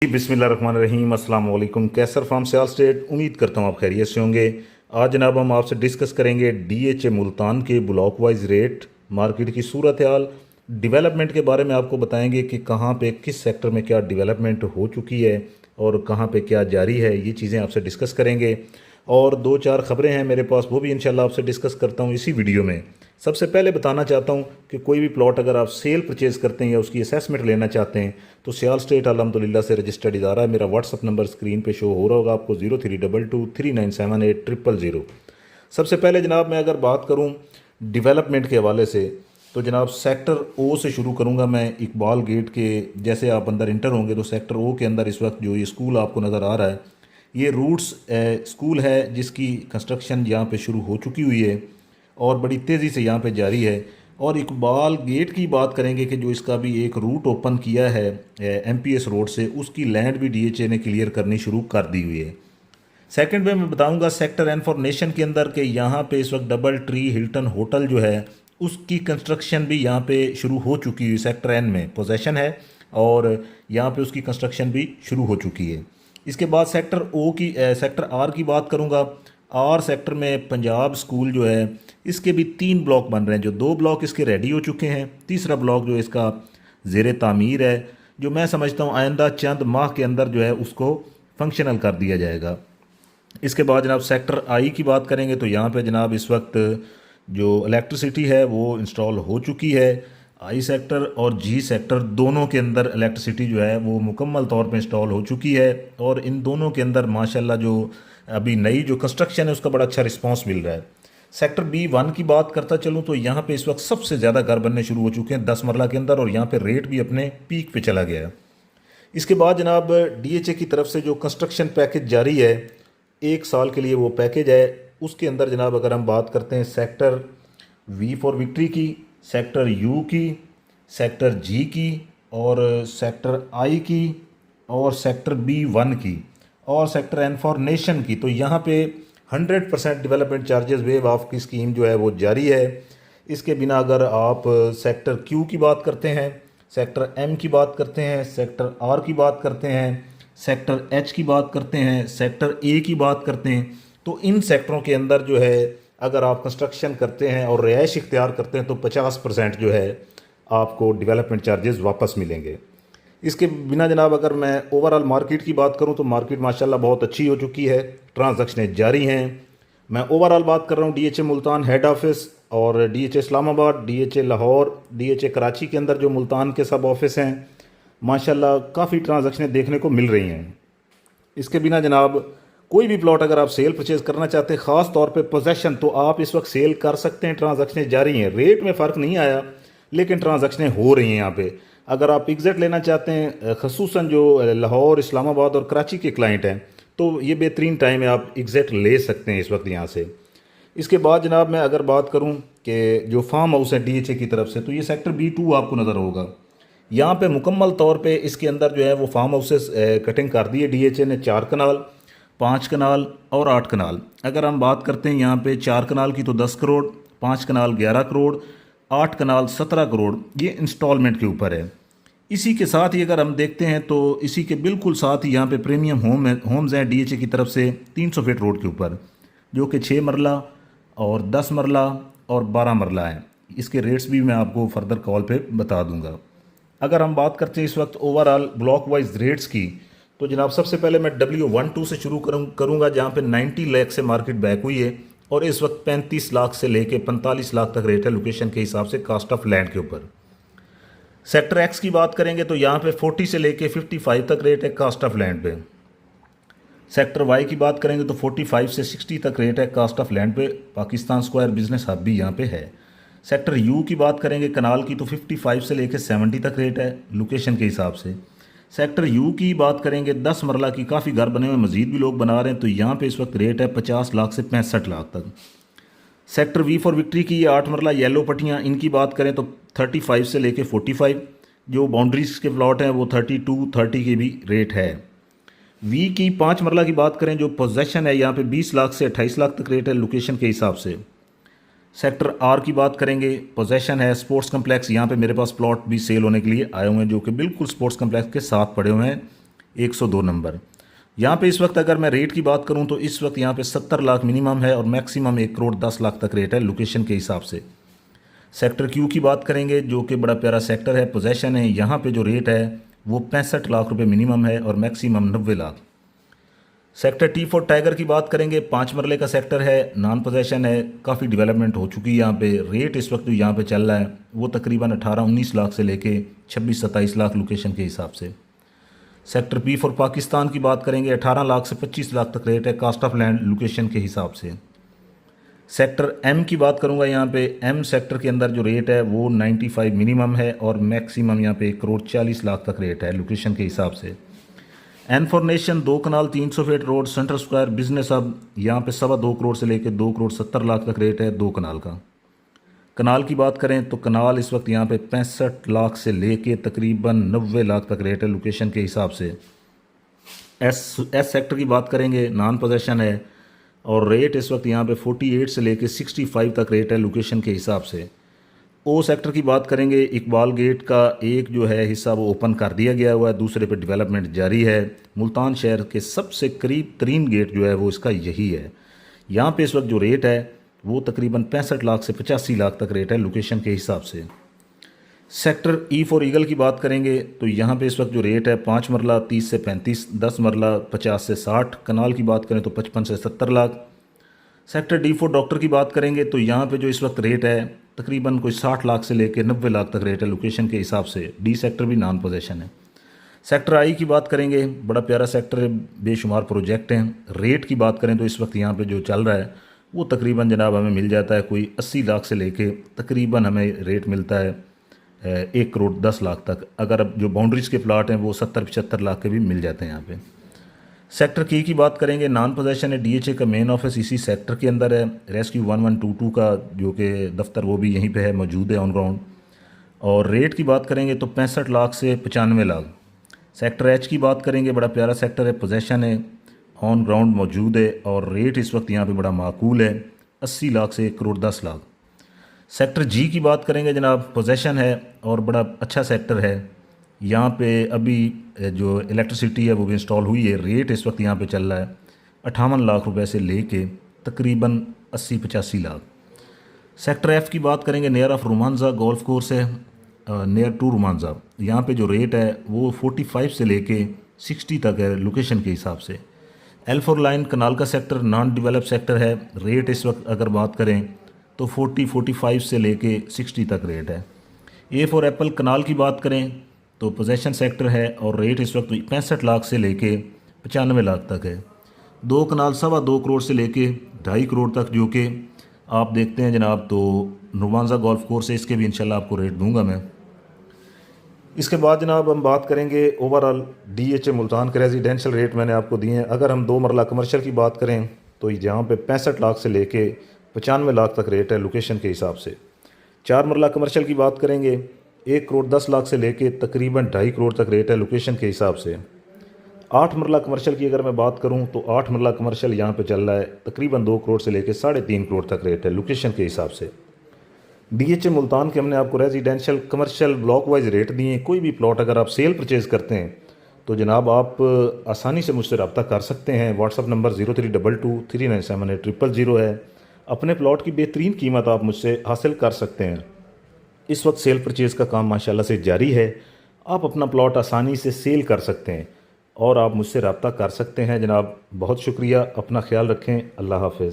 बिस्मिल्लाहिर्रहमानिर्रहीम, अस्सलाम वालेकुम। कैसर फार्म सियाल स्टेट, उम्मीद करता हूँ आप खैरियत से होंगे। आज जनाब हम आपसे डिस्कस करेंगे डीएचए मुल्तान के ब्लॉक वाइज रेट, मार्केट की सूरत हाल, डेवलपमेंट के बारे में आपको बताएंगे कि कहाँ पे किस सेक्टर में क्या डेवलपमेंट हो चुकी है और कहाँ पे क्या जारी है। ये चीज़ें आपसे डिस्कस करेंगे और दो चार ख़बरें हैं मेरे पास, वो भी इंशाल्लाह आपसे डिस्कस करता हूँ इसी वीडियो में। सबसे पहले बताना चाहता हूँ कि कोई भी प्लॉट अगर आप सेल परचेज़ करते हैं या उसकी असेसमेंट लेना चाहते हैं तो सियाल स्टेट अल्हम्दुलिल्लाह से रजिस्टर्ड इदारा है। मेरा व्हाट्सअप नंबर स्क्रीन पे शो हो रहा होगा आपको, 0322397800। सबसे पहले जनाब मैं अगर बात करूँ डेवलपमेंट के हवाले से तो जनाब सेक्टर ओ से शुरू करूँगा मैं। इकबाल गेट के जैसे आप अंदर इंटर होंगे तो सेक्टर ओ के अंदर इस वक्त जो ये स्कूल आपको नज़र आ रहा है, ये रूट्स स्कूल है जिसकी कंस्ट्रक्शन यहाँ पे शुरू हो चुकी हुई है और बड़ी तेज़ी से यहाँ पे जारी है। और इकबाल गेट की बात करेंगे कि जो इसका भी एक रूट ओपन किया है एमपीएस रोड से, उसकी लैंड भी डीएचए ने क्लियर करनी शुरू कर दी हुई है। सेकंड में मैं बताऊंगा सेक्टर एन फॉर नेशन के अंदर के यहाँ पे इस वक्त डबल ट्री हिल्टन होटल जो है उसकी कंस्ट्रक्शन भी यहाँ पे शुरू हो चुकी है। सेक्टर एन में पोजेशन है और यहाँ पे उसकी कंस्ट्रक्शन भी शुरू हो चुकी है। इसके बाद सेक्टर आर की बात करूँगा। आर सेक्टर में पंजाब स्कूल जो है इसके भी 3 ब्लॉक बन रहे हैं, जो 2 ब्लॉक इसके रेडी हो चुके हैं, तीसरा ब्लॉक जो इसका ज़ेर तामीर है, जो मैं समझता हूँ आइंदा चंद माह के अंदर जो है उसको फंक्शनल कर दिया जाएगा। इसके बाद जनाब सेक्टर आई की बात करेंगे तो यहाँ पे जनाब इस वक्त जो इलेक्ट्रिसिटी है वो इंस्टॉल हो चुकी है। आई सेक्टर और जी सेक्टर दोनों के अंदर इलेक्ट्रिसिटी जो है वो मुकम्मल तौर पे इंस्टॉल हो चुकी है और इन दोनों के अंदर माशाल्लाह जो अभी नई जो कंस्ट्रक्शन है उसका बड़ा अच्छा रिस्पांस मिल रहा है। सेक्टर बी वन की बात करता चलूँ तो यहाँ पे इस वक्त सबसे ज़्यादा घर बनने शुरू हो चुके हैं 10 मरला के अंदर और यहाँ पे रेट भी अपने पीक पे चला गया है। इसके बाद जनाब डीएचए की तरफ से जो कंस्ट्रक्शन पैकेज जारी है 1 साल के लिए वो पैकेज है, उसके अंदर जनाब अगर हम बात करते हैं सेक्टर वी फॉर विक्ट्री की, सेक्टर यू की, सेक्टर जी की और सेक्टर आई की और सेक्टर बी वन की और सेक्टर एन फॉर नेशन की, तो यहाँ पे 100% डेवलपमेंट चार्जेस वेव ऑफ की स्कीम जो है वो जारी है। इसके बिना अगर आप सेक्टर क्यू की बात करते हैं, सेक्टर एम की बात करते हैं, सेक्टर आर की बात करते हैं, सेक्टर एच की बात करते हैं, सेक्टर ए की बात करते हैं, तो इन सेक्टरों के अंदर जो है अगर आप कंस्ट्रक्शन करते हैं और रिहाइश इख्तियार करते हैं तो 50% जो है आपको डेवलपमेंट चार्जेस वापस मिलेंगे। इसके बिना जनाब अगर मैं ओवरऑल मार्केट की बात करूं तो मार्केट माशाल्लाह बहुत अच्छी हो चुकी है, ट्रांजैक्शनें जारी हैं। मैं ओवरऑल बात कर रहा हूं डीएचए मुल्तान हेड ऑफिस और DHA Islamabad, DHA Lahore, DHA Karachi के अंदर जो मुल्तान के सब ऑफिस हैं, माशाल्लाह काफ़ी ट्रांजैक्शनें देखने को मिल रही हैं। इसके बिना जनाब कोई भी प्लॉट अगर आप सेल परचेज करना चाहते हैं, ख़ास तौर पे पोजेशन, तो आप इस वक्त सेल कर सकते हैं। ट्रांजैक्शनें जारी हैं, रेट में फ़र्क नहीं आया लेकिन ट्रांजैक्शनें हो रही हैं यहाँ पे। अगर आप एग्जैक्ट लेना चाहते हैं खसूसन जो लाहौर, इस्लामाबाद और कराची के क्लाइंट हैं, तो ये बेहतरीन टाइम है, आप एग्जैक्ट ले सकते हैं इस वक्त यहाँ से। इसके बाद जनाब मैं अगर बात करूँ कि जो फार्म हाउस है डीएचए की तरफ से, तो ये सेक्टर B2 आपको नज़र होगा। यहाँ पे मुकम्मल तौर पे इसके अंदर जो है वो फार्म हाउसेस कटिंग कर दी है डीएचए ने, 4 कनाल, 5 कनाल और 8 कनाल। अगर हम बात करते हैं यहाँ पे 4 कनाल की तो 10 करोड़, 5 कनाल 11 करोड़, 8 कनाल 17 करोड़, ये इंस्टॉलमेंट के ऊपर है। इसी के साथ ही अगर हम देखते हैं तो इसी के बिल्कुल साथ ही यहाँ पे प्रीमियम होम्स हैं डीएचए की तरफ से 300 फीट रोड के ऊपर, जो कि 6 मरला और 10 मरला और 12 मरला है। इसके रेट्स भी मैं आपको फर्दर कॉल पे बता दूंगा। अगर हम बात करते हैं इस वक्त ओवरऑल ब्लॉक वाइज रेट्स की, तो जनाब सबसे पहले मैं W12 से शुरू करूँगा जहाँ पे 90 लाख से मार्केट बैक हुई है और इस वक्त 35 लाख से लेके 45 लाख तक रेट है लोकेशन के हिसाब से, कास्ट ऑफ लैंड के ऊपर। सेक्टर एक्स की बात करेंगे तो यहाँ पे 40 से लेके 55 तक रेट है कास्ट ऑफ लैंड पे। सेक्टर वाई की बात करेंगे तो 45 से 60 तक रेट है कास्ट ऑफ लैंड पे। पाकिस्तान स्क्वायर बिजनेस हब भी यहाँ पे है। सेक्टर यू की बात करेंगे कनाल की तो 55 से लेके 70 तक रेट है लोकेशन के हिसाब से। सेक्टर यू की बात करेंगे 10 मरला की, काफ़ी घर बने हुए, मजीद भी लोग बना रहे हैं, तो यहाँ पे इस वक्त रेट है 50 लाख से 65 लाख तक। सेक्टर वी फॉर विक्ट्री की ये 8 मरला येलो पट्टियाँ, इनकी बात करें तो 35 से लेके 45, जो बाउंड्रीज के प्लॉट हैं वो 32, 30 के भी रेट है। वी की 5 मरला की बात करें जो पोजेशन है, यहाँ पे 20 लाख से 28 लाख तक रेट है लोकेशन के हिसाब से। सेक्टर आर की बात करेंगे, पोजेशन है स्पोर्ट्स कम्प्लेक्स, यहाँ पे मेरे पास प्लॉट भी सेल होने के लिए आए हुए हैं जो कि बिल्कुल स्पोर्ट्स कम्प्लेक्स के साथ पड़े हुए हैं। 102 नंबर। यहाँ पे इस वक्त अगर मैं रेट की बात करूँ तो इस वक्त यहाँ पे 70 लाख मिनिमम है और मैक्सिमम 1 करोड़ 10 लाख तक रेट है लोकेशन के हिसाब से। सेक्टर क्यू की बात करेंगे जो कि बड़ा प्यारा सेक्टर है, पोजेशन है, यहाँ पे जो रेट है वो 65 लाख रुपए मिनिमम है और maximum 90 lakh. Sector T4 tiger की बात करेंगे, 5 मरले का सेक्टर है, नॉन पोजेशन है, काफ़ी डेवलपमेंट हो चुकी है यहाँ पे। रेट इस वक्त जो यहाँ पे चल रहा है वो तकरीबन 18-19 लाख से लेके 26-27 लाख लोकेशन के हिसाब से। सेक्टर P4 पाकिस्तान की बात करेंगे, 18 लाख से 25 लाख तक रेट है कास्ट ऑफ लैंड लोकेशन के हिसाब से। सेक्टर M की बात करूँगा, यहाँ पे M सेक्टर के अंदर जो रेट है वो 95 मिनिमम है और मैक्सिमम यहाँ पे 1 करोड़ 40 लाख तक रेट है लोकेशन के हिसाब से। N for nation 2 kanal 300 feet road central square business hub, यहाँ पे 2.25 करोड़ से लेकर 2 करोड़ 70 लाख तक रेट है 2 कनाल का। कनाल की बात करें तो कनाल इस वक्त यहाँ पे 65 लाख से लेके तकरीबन 90 लाख तक रेट है लोकेशन के हिसाब से। एस सेक्टर की बात करेंगे, नॉन पोजेशन है और रेट इस वक्त यहाँ पे 48 से लेके 65 तक रेट है लोकेशन के हिसाब से। ओ सेक्टर की बात करेंगे, इकबाल गेट का एक जो है हिस्सा वो ओपन कर दिया गया हुआ है, दूसरे पे डेवलपमेंट जारी है। मुल्तान शहर के सबसे करीब तरीन गेट जो है वो इसका यही है। यहाँ पे इस वक्त जो रेट है वो तकरीबन 65 लाख से 85 लाख तक रेट है लोकेशन के हिसाब से। सेक्टर E फॉर ईगल की बात करेंगे तो यहाँ पे इस वक्त जो रेट है 5 मरला 30 से 35, 10 मरला 50 से 60, कनाल की बात करें तो 55 से 70 lakh. Sector D for doctor की बात करेंगे तो यहाँ पे जो इस वक्त रेट है तकरीबन कोई 60 लाख से लेकर 90 लाख तक रेट है लोकेशन के हिसाब से। डी सेक्टर भी नॉन पोजेशन है। सेक्टर आई की बात करेंगे, बड़ा प्यारा सेक्टर है, बेशुमार प्रोजेक्ट हैं। रेट की बात करें तो इस वक्त यहाँ पे जो चल रहा है वो तकरीबन जनाब हमें मिल जाता है कोई 80 लाख से लेके तकरीबन हमें रेट मिलता है 1 करोड़ 10 लाख तक। अगर अब जो बाउंड्रीज के प्लाट हैं वो 70-75 लाख के भी मिल जाते हैं यहाँ पे। सेक्टर की बात करेंगे, नॉन पोजेशन है, DHA का मेन ऑफिस इसी सेक्टर के अंदर है। रेस्क्यू 1122 का जो कि दफ्तर वो भी यहीं पे है, मौजूद है ऑन ग्राउंड। और रेट की बात करेंगे तो 65 लाख से 95 लाख। सेक्टर H की बात करेंगे, बड़ा प्यारा सेक्टर है, पोजेशन है, ऑन ग्राउंड मौजूद है और रेट इस वक्त यहाँ पे बड़ा माकूल है, 80 लाख से 1 करोड़ 10 लाख। सेक्टर G की बात करेंगे जनाब, पोजेशन है और बड़ा अच्छा सेक्टर है। यहाँ पे अभी जो इलेक्ट्रिसिटी है वो भी इंस्टॉल हुई है। रेट इस वक्त यहाँ पे चल रहा है 58 लाख रुपए से लेके तकरीबन 80-85 लाख। सेक्टर F की बात करेंगे, near of Romanza golf course है, नियर टू रोमांजा। यहाँ पे जो रेट है वो 45 से लेके 60 तक है लोकेशन के हिसाब से। L4 लाइन कनाल का सेक्टर नॉन डेवलप सेक्टर है। रेट इस वक्त अगर बात करें तो 40-45 से लेके 60 तक रेट है। A फॉर एप्पल कनाल की बात करें तो पोजेशन सेक्टर है और रेट इस वक्त 65 लाख से लेके 95 लाख तक है। 2 कनाल 2.25 करोड़ से लेके 2.5 करोड़ तक जो कि आप देखते हैं जनाब। तो नुवांजा गोल्फ कोर्स है, इसके भी इंशाल्लाह आपको रेट दूंगा मैं। इसके बाद जनाब हम बात करेंगे ओवरऑल DHA मुल्तान के रेजिडेंशियल रेट मैंने आपको दिए हैं। अगर हम 2 मरला कमर्शियल की बात करें तो यहाँ पे 65 लाख से लेके 95 लाख तक रेट है लोकेशन के हिसाब से। 4 मरला कमर्शियल की बात करेंगे, 1 करोड़ 10 लाख से लेके तकरीबन 2.5 करोड़ तक रेट है लोकेशन के हिसाब से। 8 मरला कमर्शियल की अगर मैं बात करूं तो 8 मरला कमर्शियल यहाँ पे चल रहा है तकरीबन 2 करोड़ से लेके 3.5 करोड़ तक रेट है लोकेशन के हिसाब से। DHA मुल्तान के हमने आपको residential commercial block wise rate दिए हैं। कोई भी प्लॉट अगर आप सेल परचेज़ करते हैं तो जनाब आप आसानी से मुझसे रब्ता कर सकते हैं। व्हाट्सअप नंबर 0322397800 है। अपने प्लॉट की बेहतरीन कीमत आप मुझसे हासिल कर सकते हैं। इस वक्त सेल परचेज़ का काम माशाल्लाह से जारी है। आप अपना प्लॉट आसानी से सेल कर सकते हैं और आप मुझसे रब्ता कर सकते हैं जनाब। बहुत शुक्रिया, अपना ख्याल रखें, अल्लाह हाफ़िज़।